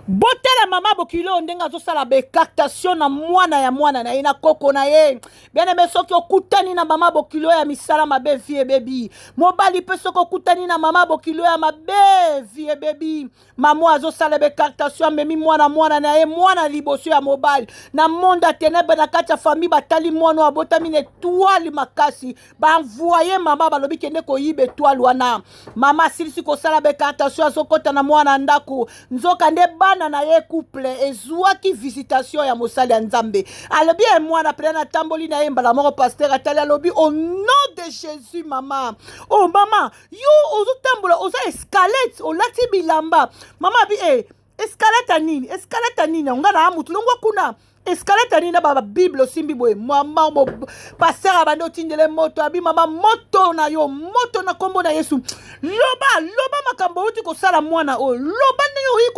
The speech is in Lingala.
botela mama bokilo ndenga zosala becaptation na mwana na ye na koko na ye bien aimé soki okutani na mama bokilo ya misala mabe vie bebi mobali pe soki okutani na mama bokilo ya mabe vie bebi mamo azosala becaptation amemi mwana na ye mwana liboso ya mobali na monde ya ténèbre na kati ya famille batali mwana abotami na étoile makasi baenvoye mama balobi kende koyiba étoile wana mama asilisi kosala becaptation azokota na mwana ndako nzoka nde bana na ye couple ezwaki visitation ya mosali ya nzambe alobi ye mwana pele na tamboli na ye mbala moko paster atali alobi au nom de Jésus mama oh mama yo ozotambola oza escalette olati bilamba mama abi escalette nini nga na amutu longwa kuna escalette nini na ba bible osimbi boye mama paster abandi otindele moto abi mama moto na yo moto na kombo na Yesu loba makambo oti kosala mwana oyo loba ndenge oyi